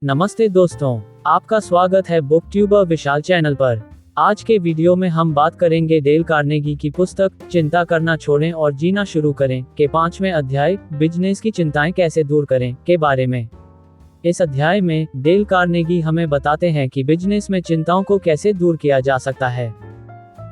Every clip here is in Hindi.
नमस्ते दोस्तों, आपका स्वागत है बुक ट्यूबर विशाल चैनल पर। आज के वीडियो में हम बात करेंगे डेल कार्नेगी की पुस्तक चिंता करना छोड़ें और जीना शुरू करें के 5वें अध्याय बिजनेस की चिंताएं कैसे दूर करें के बारे में। इस अध्याय में डेल कार्नेगी हमें बताते हैं कि बिजनेस में चिंताओं को कैसे दूर किया जा सकता है।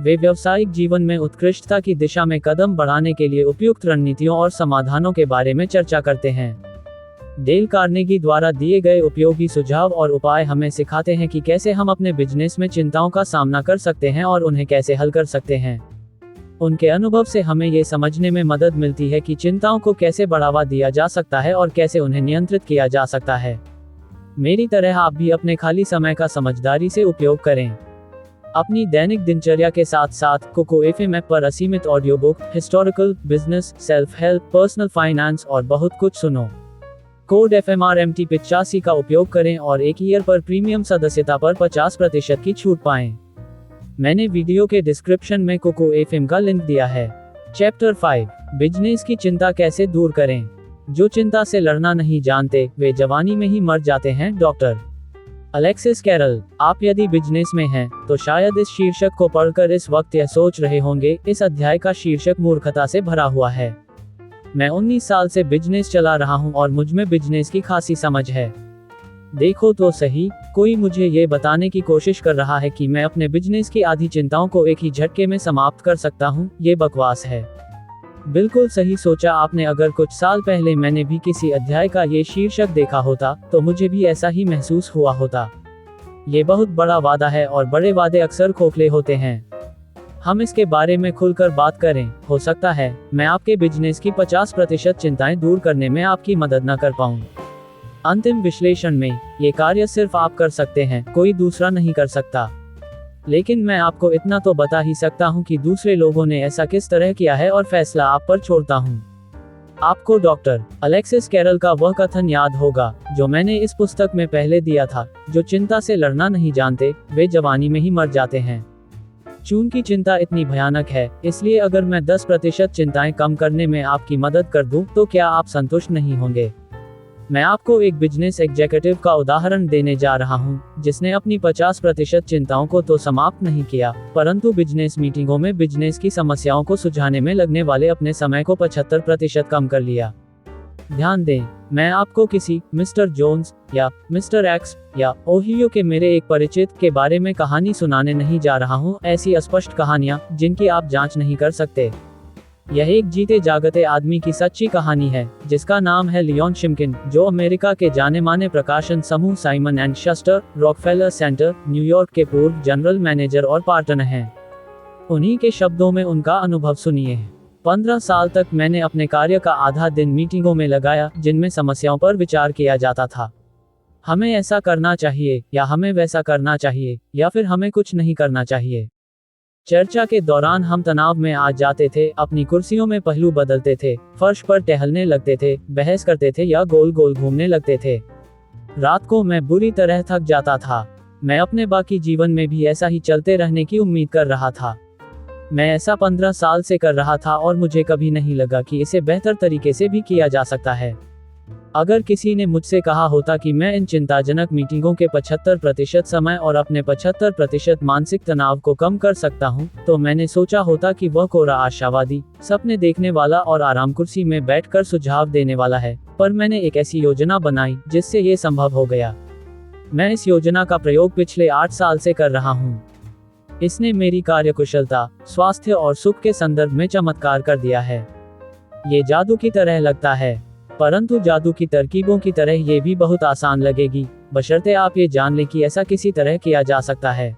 वे व्यावसायिक जीवन में उत्कृष्टता की दिशा में कदम बढ़ाने के लिए उपयुक्त रणनीतियों और समाधानों के बारे में चर्चा करते हैं। डेल कार्नेगी द्वारा दिए गए उपयोगी सुझाव और उपाय हमें सिखाते हैं कि कैसे हम अपने बिजनेस में चिंताओं का सामना कर सकते हैं और उन्हें कैसे हल कर सकते हैं। उनके अनुभव से हमें ये समझने में मदद मिलती है कि चिंताओं को कैसे बढ़ावा दिया जा सकता है और कैसे उन्हें नियंत्रित किया जा सकता है। मेरी तरह आप भी अपने खाली समय का समझदारी से उपयोग करें। अपनी दैनिक दिनचर्या के साथ साथ कोको एफएम ऐप पर असीमित audio book, historical, business, self help, personal finance और बहुत कुछ सुनो। कोड FMRMT 85 का उपयोग करें और एक ईयर पर प्रीमियम सदस्यता पर 50% की छूट पाएं। मैंने वीडियो के डिस्क्रिप्शन में कोको एफएम का लिंक दिया है। चैप्टर 5 बिजनेस की चिंता कैसे दूर करें। जो चिंता से लड़ना नहीं जानते वे जवानी में ही मर जाते हैं। Doctor Alexis Carrel. आप यदि बिजनेस में हैं तो शायद इस शीर्षक को पढ़कर इस वक्त यह सोच रहे होंगे, इस अध्याय का शीर्षक मूर्खता से भरा हुआ है। मैं 19 साल से बिजनेस चला रहा हूं और मुझ में बिजनेस की खासी समझ है। देखो तो सही, कोई मुझे ये बताने की कोशिश कर रहा है कि मैं अपने बिजनेस की आधी चिंताओं को एक ही झटके में समाप्त कर सकता हूं, ये बकवास है। बिल्कुल सही सोचा आपने। अगर कुछ साल पहले मैंने भी किसी अध्याय का ये शीर्षक देखा होता तो मुझे भी ऐसा ही महसूस हुआ होता। ये बहुत बड़ा वादा है और बड़े वादे अक्सर खोखले होते हैं। हम इसके बारे में खुलकर बात करें। हो सकता है मैं आपके बिजनेस की 50% चिंताएं दूर करने में आपकी मदद न कर पाऊं। अंतिम विश्लेषण में ये कार्य सिर्फ आप कर सकते हैं, कोई दूसरा नहीं कर सकता। लेकिन मैं आपको इतना तो बता ही सकता हूं कि दूसरे लोगों ने ऐसा किस तरह किया है और फैसला आप पर छोड़ता हूं। आपको डॉक्टर अलेक्सिस कैरल का वह कथन याद होगा जो मैंने इस पुस्तक में पहले दिया था, जो चिंता से लड़ना नहीं जानते वे जवानी में ही मर जाते हैं। चूंकि चिंता इतनी भयानक है, इसलिए अगर मैं 10% चिंताएं कम करने में आपकी मदद कर दूं, तो क्या आप संतुष्ट नहीं होंगे? मैं आपको एक बिजनेस एग्जीक्यूटिव का उदाहरण देने जा रहा हूं, जिसने अपनी 50% चिंताओं को तो समाप्त नहीं किया, परंतु बिजनेस मीटिंगों में बिजनेस की समस्याओं को सुलझाने में लगने वाले अपने समय को 75% कम कर लिया। ध्यान दें, मैं आपको किसी मिस्टर जोन्स या मिस्टर एक्स या ओहियो के मेरे एक परिचित के बारे में कहानी सुनाने नहीं जा रहा हूं, ऐसी अस्पष्ट कहानियां जिनकी आप जांच नहीं कर सकते। यह एक जीते जागते आदमी की सच्ची कहानी है, जिसका नाम है लियोन शिमकिन, जो अमेरिका के जाने माने प्रकाशन समूह Simon and Schuster, Rockefeller Center, New York के पूर्व जनरल मैनेजर और पार्टनर हैं। उन्हीं के शब्दों में उनका अनुभव सुनिए। 15 साल तक मैंने अपने कार्य का आधा दिन मीटिंगों में लगाया, जिनमें समस्याओं पर विचार किया जाता था। हमें ऐसा करना चाहिए या हमें वैसा करना चाहिए या फिर हमें कुछ नहीं करना चाहिए। चर्चा के दौरान हम तनाव में आ जाते थे, अपनी कुर्सियों में पहलू बदलते थे, फर्श पर टहलने लगते थे, बहस करते थे या गोल गोल घूमने लगते थे। रात को मैं बुरी तरह थक जाता था। मैं अपने बाकी जीवन में भी ऐसा ही चलते रहने की उम्मीद कर रहा था। मैं ऐसा 15 साल से कर रहा था और मुझे कभी नहीं लगा कि इसे बेहतर तरीके से भी किया जा सकता है। अगर किसी ने मुझसे कहा होता कि मैं इन चिंताजनक मीटिंगों के 75% समय और अपने 75% मानसिक तनाव को कम कर सकता हूं, तो मैंने सोचा होता कि वह कोरा आशावादी, सपने देखने वाला और आराम कुर्सी में बैठकर सुझाव देने वाला है। पर मैंने एक ऐसी योजना बनाई जिससे ये संभव हो गया। मैं इस योजना का प्रयोग पिछले 8 साल से कर रहा हूँ। इसने मेरी कार्यकुशलता, स्वास्थ्य और सुख के संदर्भ में चमत्कार कर दिया है। ये जादू की तरह लगता है, परंतु जादू की तरकीबों की तरह ये भी बहुत आसान लगेगी, बशर्ते आप ये जान लें कि ऐसा किसी तरह किया जा सकता है।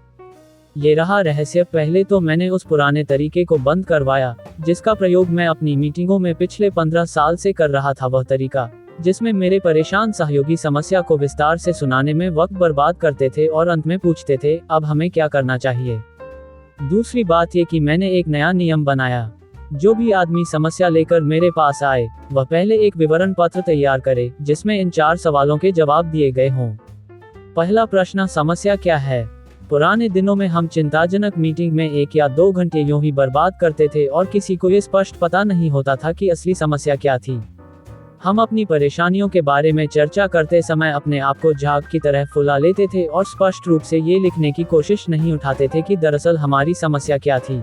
ये रहा रहस्य। पहले तो मैंने उस पुराने तरीके को बंद करवाया, जिसका प्रयोग मैं अपनी मीटिंगों में पिछले 15 साल से कर रहा था। वह तरीका जिसमें मेरे परेशान सहयोगी समस्या को विस्तार से सुनाने में वक्त बर्बाद करते थे और अंत में पूछते थे, अब हमें क्या करना चाहिए। दूसरी बात ये कि मैंने एक नया नियम बनाया। जो भी आदमी समस्या लेकर मेरे पास आए, वह पहले एक विवरण पत्र तैयार करे, जिसमें इन 4 सवालों के जवाब दिए गए हों। पहला प्रश्न, समस्या क्या है? पुराने दिनों में हम चिंताजनक मीटिंग में 1 या 2 घंटे यूं ही बर्बाद करते थे और किसी को ये स्पष्ट पता नहीं होता था कि असली समस्या क्या थी। हम अपनी परेशानियों के बारे में चर्चा करते समय अपने आप को झाग की तरह फुला लेते थे और स्पष्ट रूप से ये लिखने की कोशिश नहीं उठाते थे कि दरअसल हमारी समस्या क्या थी।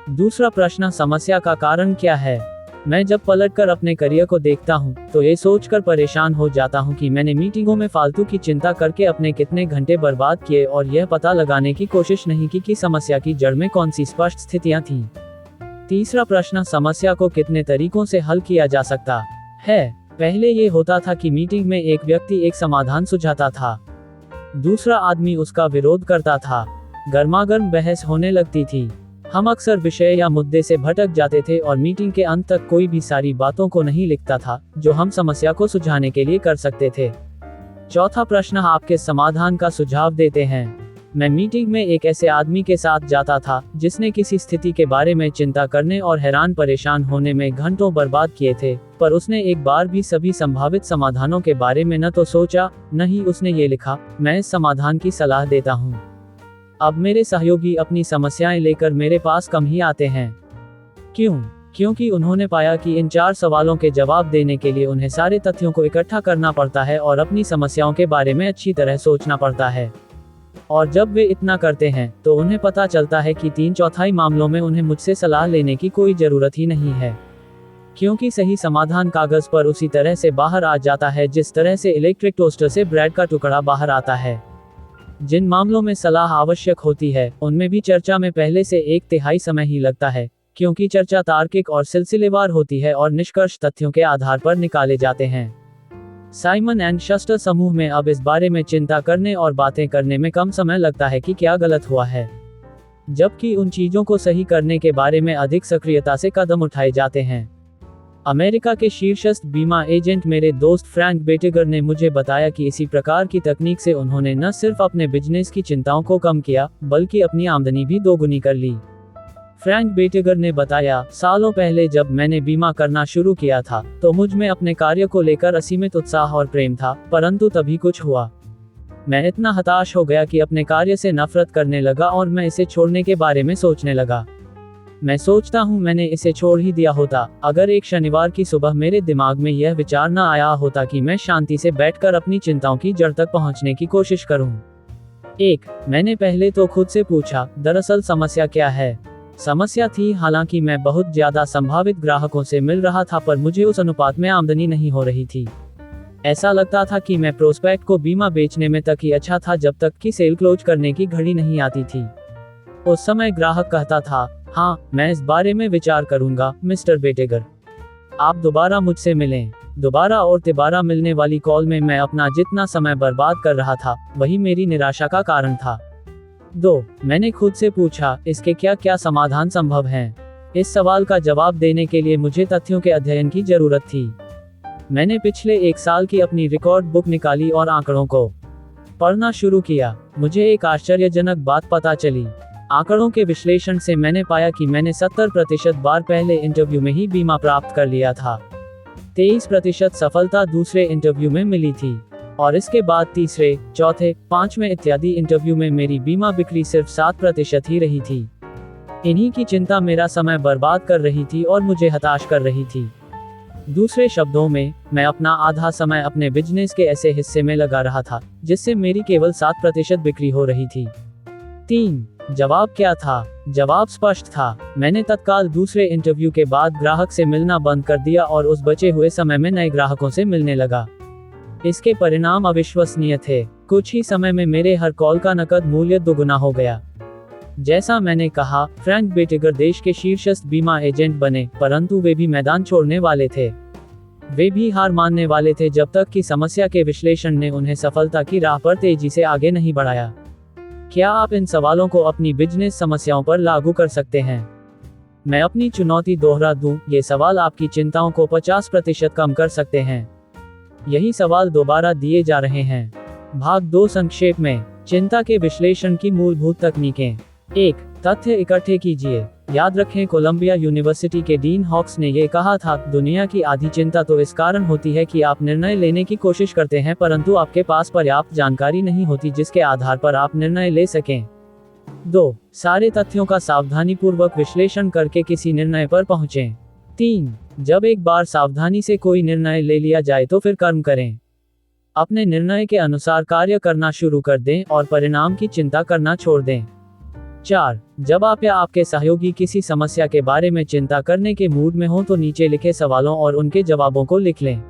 दूसरा प्रश्न, समस्या का कारण क्या है? मैं जब पलटकर अपने करियर को देखता हूँ तो ये सोचकर परेशान हो जाता हूँ कि मैंने मीटिंगों में फालतू की चिंता करके अपने कितने घंटे बर्बाद किए और यह पता लगाने की कोशिश नहीं की कि समस्या की जड़ में कौन सी स्पष्ट स्थितियाँ थीं। तीसरा प्रश्न, समस्या को कितने तरीकों से हल किया जा सकता है? पहले ये होता था कि मीटिंग में एक व्यक्ति एक समाधान सुझाता था, दूसरा आदमी उसका विरोध करता था, गर्मागर्म बहस होने लगती थी। हम अक्सर विषय या मुद्दे से भटक जाते थे और मीटिंग के अंत तक कोई भी सारी बातों को नहीं लिखता था जो हम समस्या को सुलझाने के लिए कर सकते थे। चौथा प्रश्न, आप किस समाधान का सुझाव देते हैं? मैं मीटिंग में एक ऐसे आदमी के साथ जाता था जिसने किसी स्थिति के बारे में चिंता करने और हैरान परेशान होने में घंटों बर्बाद किए थे, पर उसने एक बार भी सभी संभावित समाधानों के बारे में न तो सोचा, न ही उसने ये लिखा, मैं इस समाधान की सलाह देता हूँ। अब मेरे सहयोगी अपनी समस्याएं लेकर मेरे पास कम ही आते हैं। क्यों? क्योंकि उन्होंने पाया कि इन 4 सवालों के जवाब देने के लिए उन्हें सारे तथ्यों को इकट्ठा करना पड़ता है और अपनी समस्याओं के बारे में अच्छी तरह सोचना पड़ता है। और जब वे इतना करते हैं तो उन्हें पता चलता है कि 3/4 मामलों में उन्हें मुझसे सलाह लेने की कोई जरूरत ही नहीं है, क्योंकि सही समाधान कागज पर उसी तरह से बाहर आ जाता है जिस तरह से इलेक्ट्रिक टोस्टर से ब्रेड का टुकड़ा बाहर आता है। जिन मामलों में सलाह आवश्यक होती है उनमें भी चर्चा में पहले से 1/3 समय ही लगता है, क्योंकि चर्चा तार्किक और सिलसिलेवार होती है और निष्कर्ष तथ्यों के आधार पर निकाले जाते हैं। साइमन एंड शस्टर समूह में अब इस बारे में चिंता करने और बातें करने में कम समय लगता है कि क्या गलत हुआ है, जबकि उन चीजों को सही करने के बारे में अधिक सक्रियता से कदम उठाए जाते हैं। अमेरिका के शीर्षस्थ बीमा एजेंट मेरे दोस्त फ्रैंक बेटेगर ने मुझे बताया कि इसी प्रकार की तकनीक से उन्होंने न सिर्फ अपने बिजनेस की चिंताओं को कम किया, बल्कि अपनी आमदनी भी दोगुनी कर ली। फ्रैंक बेटेगर ने बताया, सालों पहले जब मैंने बीमा करना शुरू किया था तो मुझ में अपने कार्य को लेकर असीमित उत्साह और प्रेम था, परंतु तभी कुछ हुआ। मैं इतना हताश हो गया कि अपने कार्य से नफरत करने लगा और मैं इसे छोड़ने के बारे में सोचने लगा। मैं सोचता हूँ मैंने इसे छोड़ ही दिया होता अगर एक शनिवार की सुबह मेरे दिमाग में यह विचार न आया होता कि मैं शांति से बैठकर अपनी चिंताओं की जड़ तक पहुँचने की कोशिश करूँ। मैंने पहले तो खुद से पूछा, दरअसल समस्या क्या है? समस्या थी, हालांकि मैं बहुत ज्यादा संभावित ग्राहकों से मिल रहा था पर मुझे उस अनुपात में आमदनी नहीं हो रही थी। ऐसा लगता था कि मैं प्रोस्पेक्ट को बीमा बेचने में तक ही अच्छा था जब तक कि सेल क्लोज करने की घड़ी नहीं आती थी। उस समय ग्राहक कहता था, हाँ मैं इस बारे में विचार करूंगा मिस्टर बेटेगर, आप दोबारा मुझसे मिलें। दोबारा और तिबारा मिलने वाली कॉल में मैं अपना जितना समय बर्बाद कर रहा था वही मेरी निराशा का कारण था। मैंने खुद से पूछा, इसके क्या क्या समाधान संभव हैं? इस सवाल का जवाब देने के लिए मुझे तथ्यों के अध्ययन की जरूरत थी। मैंने पिछले 1 साल की अपनी रिकॉर्ड बुक निकाली और आंकड़ों को पढ़ना शुरू किया। मुझे एक आश्चर्यजनक बात पता चली। आंकड़ों के विश्लेषण से मैंने पाया कि मैंने 70% बार पहले इंटरव्यू में ही बीमा प्राप्त कर लिया था। 23% सफलता दूसरे इंटरव्यू में मिली थी और इसके बाद तीसरे, चौथे, 5वें इत्यादि इंटरव्यू में मेरी बीमा बिक्री सिर्फ 7% ही रही थी। इन्हीं की चिंता मेरा समय बर्बाद कर रही थी और मुझे हताश कर रही थी। दूसरे शब्दों में, मैं अपना आधा समय अपने बिजनेस के ऐसे हिस्से में लगा रहा था जिससे मेरी केवल 7% बिक्री हो रही थी। जवाब क्या था? जवाब स्पष्ट था। मैंने तत्काल दूसरे इंटरव्यू के बाद ग्राहक से मिलना बंद कर दिया और उस बचे हुए समय में नए ग्राहकों से मिलने लगा। इसके परिणाम अविश्वसनीय थे। कुछ ही समय में मेरे हर कॉल का नकद मूल्य दोगुना हो गया। जैसा मैंने कहा, फ्रैंक बेटेगर देश के शीर्षस्थ बीमा एजेंट बने, परंतु वे भी मैदान छोड़ने वाले थे। वे भी हार मानने वाले थे जब तक कि समस्या के विश्लेषण ने उन्हें सफलता की राह पर तेजी से आगे नहीं बढ़ाया। क्या आप इन सवालों को अपनी बिजनेस समस्याओं पर लागू कर सकते हैं? मैं अपनी चुनौती दोहरा दूं, ये सवाल आपकी चिंताओं को 50% कम कर सकते हैं। यही सवाल दोबारा दिए जा रहे हैं। भाग 2 संक्षेप में, चिंता के विश्लेषण की मूलभूत तकनीकें। 1. तथ्य इकट्ठे कीजिए। याद रखें, कोलंबिया यूनिवर्सिटी के डीन हॉक्स ने ये कहा था, दुनिया की आधी चिंता तो इस कारण होती है कि आप निर्णय लेने की कोशिश करते हैं परंतु आपके पास पर्याप्त जानकारी नहीं होती जिसके आधार पर आप निर्णय ले सकें। 2. सारे तथ्यों का सावधानीपूर्वक विश्लेषण करके किसी निर्णय पर पहुंचें। 3. जब एक बार सावधानी से कोई निर्णय ले लिया जाए तो फिर कर्म करें। अपने निर्णय के अनुसार कार्य करना शुरू कर दें और परिणाम की चिंता करना छोड़ दें। 4. जब आप या आपके सहयोगी किसी समस्या के बारे में चिंता करने के मूड में हो तो नीचे लिखे सवालों और उनके जवाबों को लिख लें।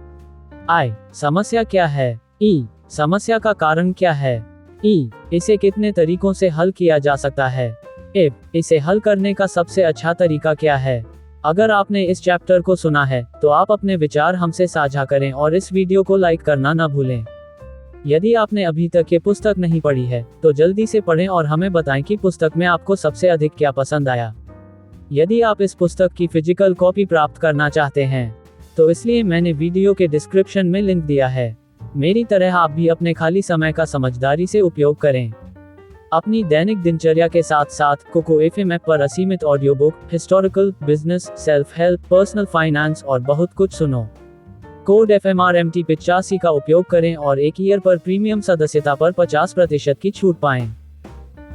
I. समस्या क्या है? E. समस्या का कारण क्या है? E. इसे कितने तरीकों से हल किया जा सकता है? F. इसे हल करने का सबसे अच्छा तरीका क्या है? अगर आपने इस चैप्टर को सुना है तो आप अपने विचार हमसे साझा करें और इस वीडियो को लाइक करना न भूलें। यदि आपने अभी तक ये पुस्तक नहीं पढ़ी है तो जल्दी से पढ़ें और हमें बताएं कि पुस्तक में आपको सबसे अधिक क्या पसंद आया। यदि आप इस पुस्तक की फिजिकल कॉपी प्राप्त करना चाहते हैं तो इसलिए मैंने वीडियो के डिस्क्रिप्शन में लिंक दिया है। मेरी तरह आप भी अपने खाली समय का समझदारी से उपयोग करें। अपनी दैनिक दिनचर्या के साथ साथ कोको एफएम ऐप पर असीमित audio book, historical, business, self help, personal finance और बहुत कुछ सुनो। कोड FMRMT 85 का उपयोग करें और एक ईयर पर प्रीमियम सदस्यता पर 50% की छूट पाएं।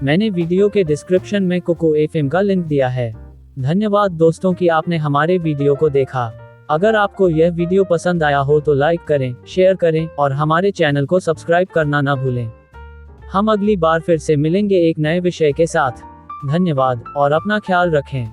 मैंने वीडियो के डिस्क्रिप्शन में कोको एफएम का लिंक दिया है। धन्यवाद दोस्तों कि आपने हमारे वीडियो को देखा। अगर आपको यह वीडियो पसंद आया हो तो लाइक करें, शेयर करें और हमारे चैनल को सब्सक्राइब करना ना भूलें। हम अगली बार फिर से मिलेंगे एक नए विषय के साथ। धन्यवाद और अपना ख्याल रखें।